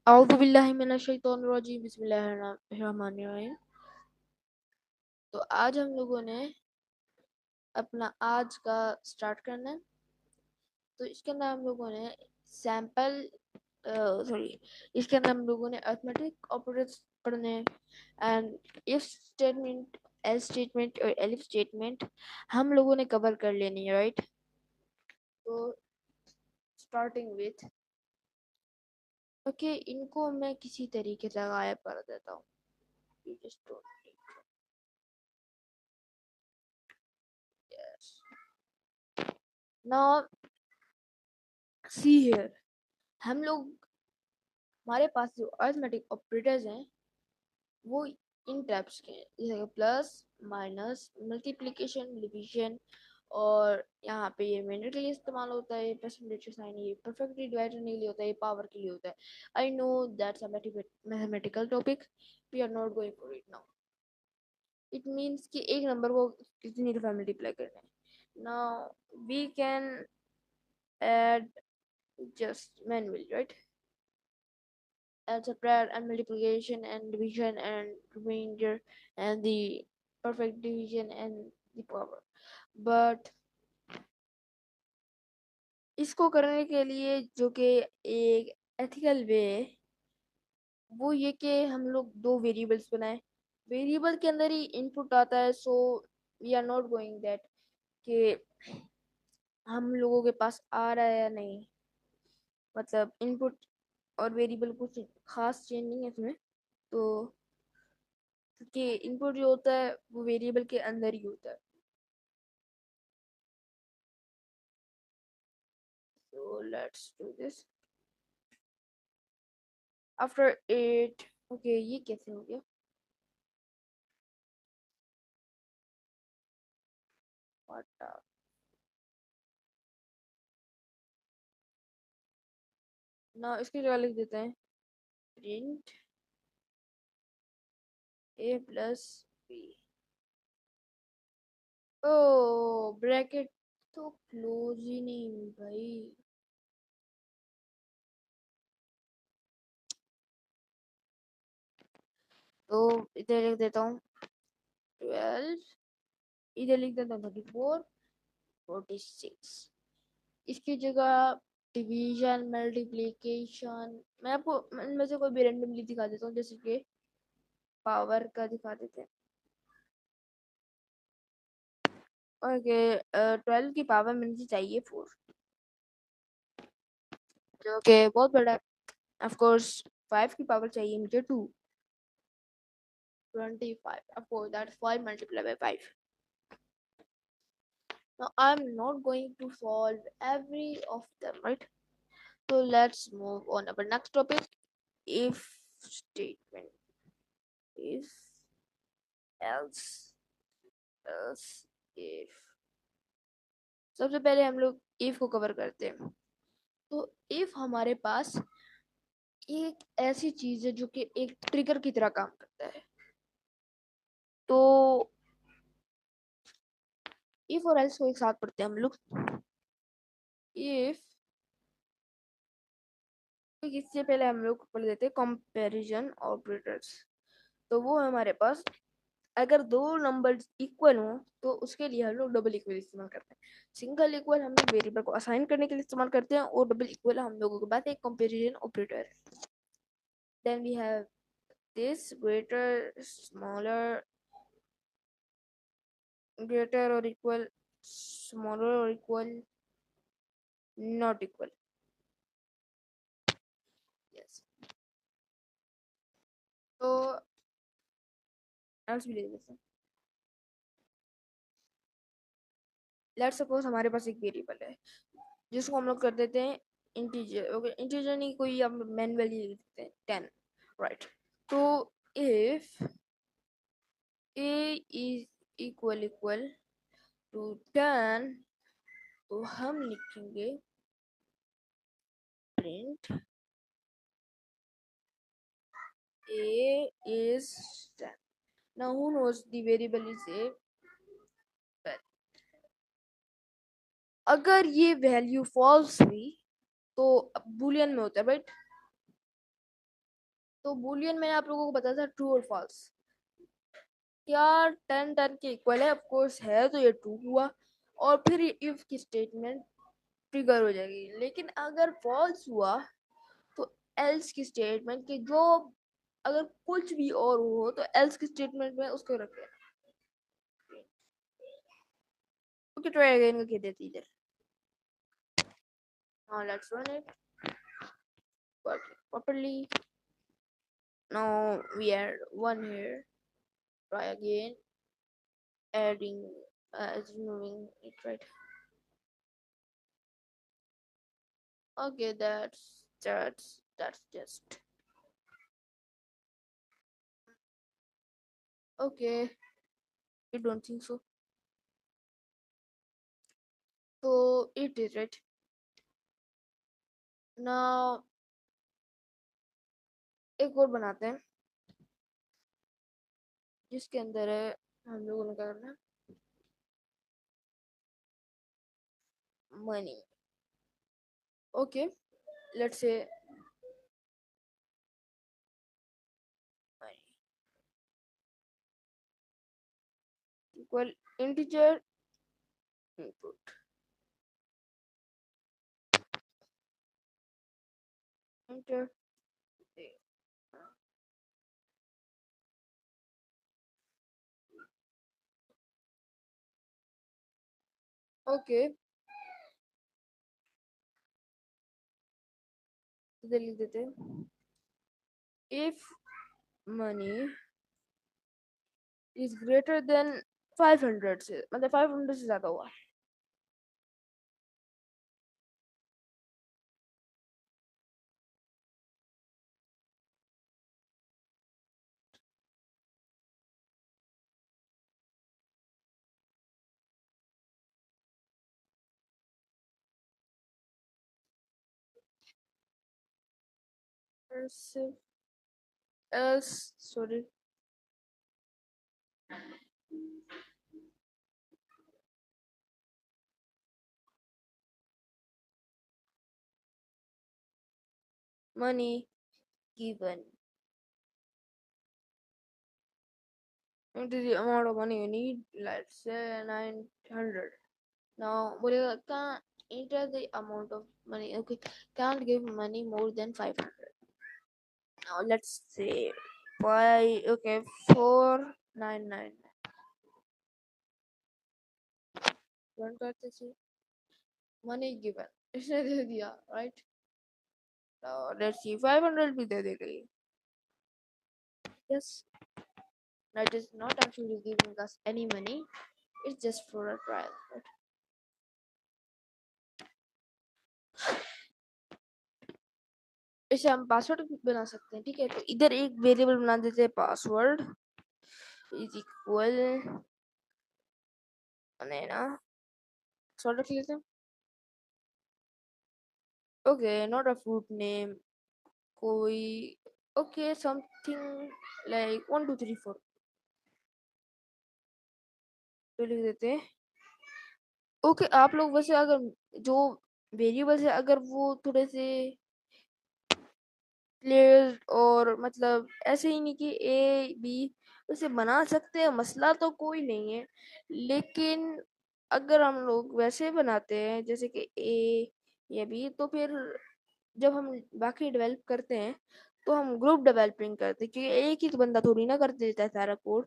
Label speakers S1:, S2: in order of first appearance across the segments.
S1: औज़ु बिल्लाहि मिनश शैतानिर रजीम बिस्मिल्लाहिर्रहमानिर्रहीम। तो आज हम लोगों ने अपना आज का स्टार्ट करना है। तो इसके अंदर हम लोगों ने सैंपल सॉरी इसके अंदर हम लोगों ने अरिथमेटिक ऑपरेटर्स पढ़ने हैं and if statement, else statement और एलिफ स्टेटमेंट हम लोगों ने कवर कर लेनी है, राइट। तो स्टार्टिंग विथ ओके, इनको मैं किसी तरीके से गायब कर देता हूँ। You just don't need to. Yes. Now see here, हम लोग हमारे पास जो अरिथमेटिक ऑपरेटर्स हैं वो इन टाइप्स के हैं, जैसे प्लस, माइनस, मल्टीप्लिकेशन, डिवीजन, और यहाँ पे ये मिनट के लिए इस्तेमाल होता है, परसेंटेज साइन ये परफेक्टली डिवाइड करने के लिए होता है, ये पावर के लिए होता है। I know that's a mathematical topic, we are not going for it now. It means कि एक नंबर को कितनी दफा मल्टीप्लाई करना है। Now we can add just manually, right? And subtract and multiplication and division and remainder and the perfect division and the power. But इसको करने के लिए जो कि एक एथिकल वे है, वो ये कि हम लोग दो वेरिएबल्स बनाए। वेरिएबल के अंदर ही इनपुट आता है, so we are not going that कि हम लोगों के पास आ रहा है या नहीं, मतलब इनपुट और वेरिएबल कुछ खास चेंज नहीं है इसमें। तो क्योंकि इनपुट जो होता है वो वेरिएबल के अंदर ही होता है। So let's do this. After 8, okay, ये कैसे हो गया? What now इसकी जगह लिख देते हैं प्रिंट a प्लस b। ओ ब्रैकेट तो क्लोज ही नहीं हुई भाई। तो इधर लिख देता हूँ 12, इधर लिख देता हूँ 34, 46। इसकी जगह डिवीजन, मल्टीप्लिकेशन, मैं आपको इनमें से कोई भी रेंडमली दिखा देता हूँ, जैसे कि पावर का दिखा देते हैं। ओके, 12 की पावर मुझे चाहिए 4, जो कि बहुत बड़ा है। ऑफ कोर्स 5 की पावर चाहिए मुझे 2, 25। Of course that's 5 multiply by 5। Now I'm not going to solve every of them, right? So let's move on our next topic, if statement. If, else, if। सबसे पहले हम लोग if को cover करते हैं। तो if हमारे पास एक ऐसी चीज है जो कि एक ट्रिगर की तरह काम करता है। तो if और else को एक साथ पढ़ते हैं हम लोग। if, इससे पहले हम लोग पढ़ लेते हैं कंपैरिजन ऑपरेटर्स। तो वो हमारे पास अगर दो नंबर इक्वल हो तो उसके लिए हम लोग डबल इक्वल इस्तेमाल करते हैं। सिंगल इक्वल हम लोग वेरिएबल को असाइन करने के लिए इस्तेमाल करते हैं, और डबल इक्वल हम लोगों के पास एक कंपैरिजन ऑपरेटर है। Then we have this greater, smaller, greater or equal, smaller or equal, not equal. Yes. तो else भी ले लेते हैं। लेट्स सपोज हमारे पास एक वेरिएबल है जिसको हम लोग कर देते हैं इंटीजर। ओके, इंटीजर नहीं, कोई हम मैनुअली लिख देते हैं 10, राइट। तो if a is equal to 10, तो हम लिखेंगे print a is 10। now who knows the variable is a। अगर ये वैल्यू फॉल्स हुई तो बूलियन में होता है, राइट। तो बूलियन मैंने आप लोगों को बताया था ट्रू और फॉल्स। क्या 10 के इक्वल है? ऑफ कोर्स है, तो ये ट्रू हुआ। और फिर इफ की स्टेटमेंट ट्रिगर हो जाएगी। लेकिन अगर फॉल्स हुआ तो एल्स की स्टेटमेंट की जो अगर कुछ भी और हो तो एल्स की स्टेटमेंट में उसको रखें। ओके, ट्राई अगेन करके देती इधर। हाँ, let's run it properly. Now we add one here. Try again, adding removing it, right? Okay, that's just okay. You don't think so? So it is right. Now एक और बनाते हैं जिसके अंदर है हम लोगों ने क्या करना है, money. Okay, let's say money equal integer input inter. Okay, इधर लिख देते हैं if money is greater than 500 से, मतलब 500 से ज्यादा हुआ। else sorry, money given into the amount of money you need, let's say 900. Now बोलेगा can't enter the amount of money, okay, can't give money more than 500. Now let's say why, okay, 499 run करते थे, money given इसने दे दिया, right? Now let's see 500 भी दे देगा ये, yes. That is not actually giving us any money, it's just for a trial, right? इसे हम password बना सकते हैं, ठीक है। तो इधर एक वेरिएबल बना देते हैं पासवर्ड इज इक्वल ना सॉर्ट रख लेते हैं। Okay, not a fruit name, कोई ओके समथिंग लाइक 1 2 3 4 तो लिख देते हैं। ओके, आप लोग वैसे अगर जो वेरिएबल्स है अगर वो थोड़े से क्लियर और मतलब ऐसे ही नहीं कि ए बी उसे बना सकते हैं, मसला तो कोई नहीं है। लेकिन अगर हम लोग वैसे बनाते हैं जैसे कि ए या बी, तो फिर जब हम बाकी डेवलप करते हैं तो हम ग्रुप डेवलपिंग करते हैं, क्योंकि एक ही बंदा थोड़ी ना कर देता है सारा कोड।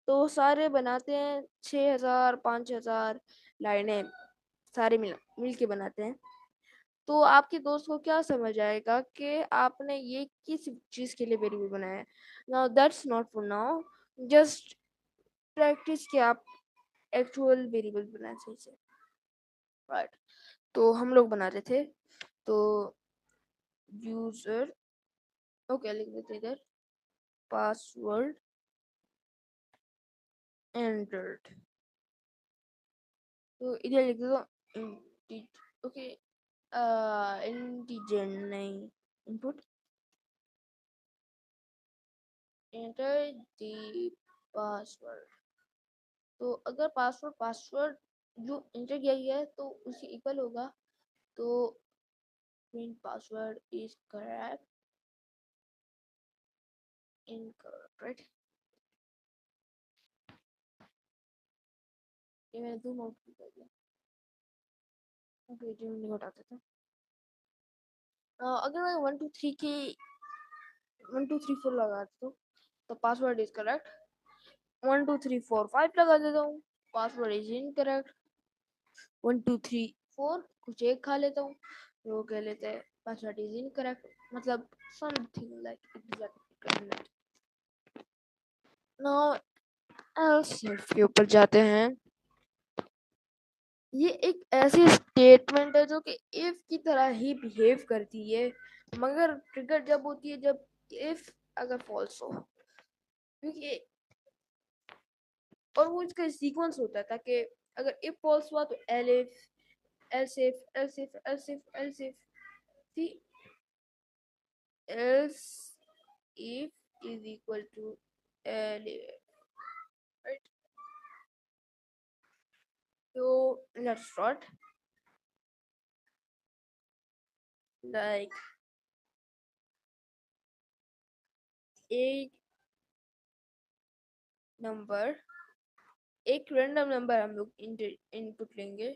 S1: तो सारे बनाते हैं 6,000 5,000 लाइनें, सारे मिल के बनाते हैं। तो आपके दोस्त को क्या समझ आएगा कि आपने ये किस चीज के लिए वेरिएबल बनाया है। Now that's not for now, just practice कि आप एक्चुअल वेरिएबल बनाए सही से, राइट। तो हम लोग बना रहे थे, तो यूजर ओके लिख देते इधर पासवर्ड एंटर्ड, तो इधर लिख दो ओके इंटीजर नहीं इनपुट एंटर द पासवर्ड। तो अगर पासवर्ड पासवर्ड जो इंटर किया गया है तो उसके इक्वल होगा, तो print password is correct incorrect right. ये मैंने जूम आउट कर दिया। ओके जूम नहीं हटाते थे। अगर मैं 1 2 3 की 1 2 3 4 लगा देता हूँ तो पासवर्ड इज करेक्ट। 1 2 3 4 5 लगा देता हूँ, पासवर्ड इज इनकरेक्ट। 1 2 3 4 कुछ एक खा लेता हूँ तो वो कह लेते हैं पासवर्ड इज इनकरेक्ट, मतलब something like exact. Now else के ऊपर जाते हैं। ये एक ऐसी स्टेटमेंट है जो कि इफ की तरह ही बिहेव करती है, मगर ट्रिगर जब होती है जब इफ अगर फॉल्स हो, क्योंकि और वो इसका सीक्वेंस होता है ताकि अगर इफ फॉल्स हुआ तो elif elsif elsif elsif elsif see else if is equal to elif, right? So let's start. Like एक नंबर, एक रैंडम नंबर हम लोग इनपुट लेंगे।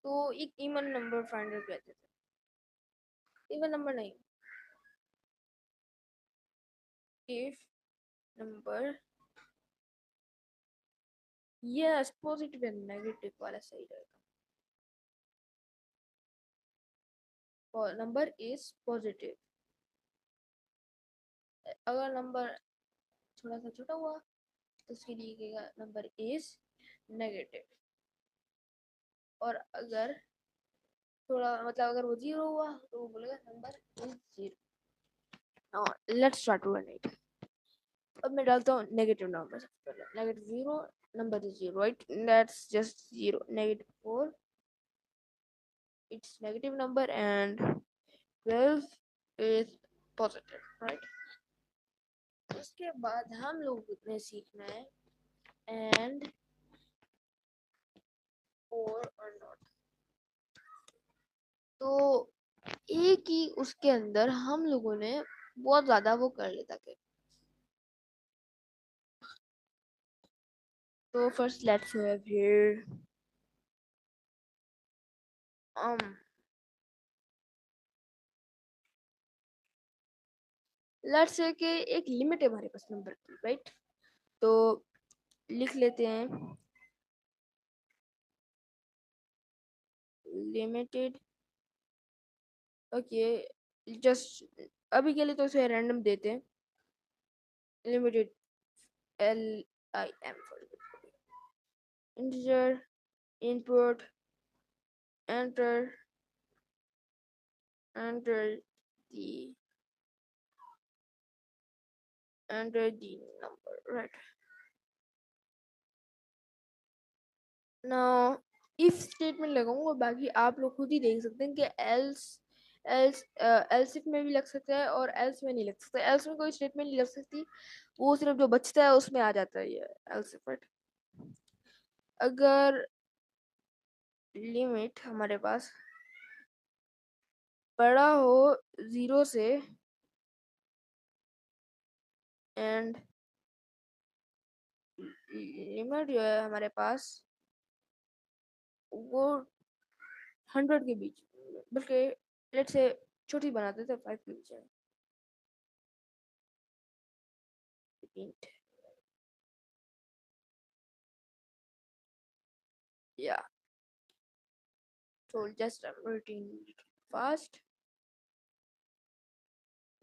S1: तो एक इवन नंबर फाइंड आउट करते थे, इवन नंबर नहीं, if number yes positive and negative वाला सही रहेगा। और नंबर इज पॉजिटिव, अगर नंबर थोड़ा सा छोटा हुआ तो उसके लिए नंबर इज नेगेटिव, और अगर थोड़ा मतलब अगर वो जीरो हुआ तो वो बोलेगा number is zero. Now let's start to run it. अब मैं डालता हूँ नेगेटिव नंबर, सबसे पहले negative zero, number is zero right, let's just zero negative four, it's negative number and 12 is positive right. उसके बाद हम लोग ने सीखना है एंड और नॉट। तो एक ही उसके अंदर हम लोगों ने बहुत ज्यादा वो कर लेता थे। तो first let's have here let's say कि एक लिमिट है हमारे पास नंबर की राइट। तो लिख लेते हैं लिमिटेड, ओके जस्ट अभी के लिए तो उसे रैंडम देते हैं, limited L I am integer input enter enter the enter the number right. Now if statement लगाऊंगा, बाकी आप लोग खुद ही देख सकते हैं कि एल्स एल्स एल्स इफ में भी लग सकता है और एल्स में नहीं लग सकता। एल्स में कोई स्टेटमेंट नहीं लग सकती, वो सिर्फ जो बचता है उसमें आ जाता है ये एल्स इफ। अगर लिमिट हमारे पास बड़ा हो जीरो से एंड लिमिट जो है हमारे पास वो 100 के बीच, बल्कि लेट से छोटी बना देते 5 के बीच है। या so just I'm writing fast।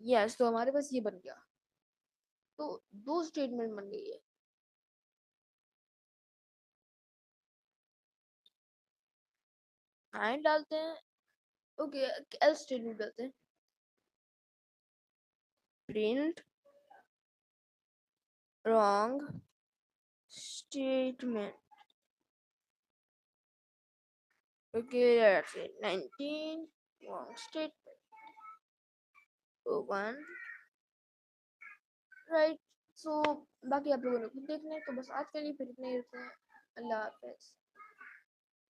S1: Yes तो हमारे पास ये बन गया। तो दो स्टेटमेंट बन गई है। नाइन डालते हैं, ओके एल स्टेटमेंट डालते हैं, print wrong statement, okay that's it 19 wrong statement, so one right. So बाकी आप लोगों ने खुद देखना है, तो बस आज के लिए फिर इतना ही रखते हैं। अल्लाह हाफिज।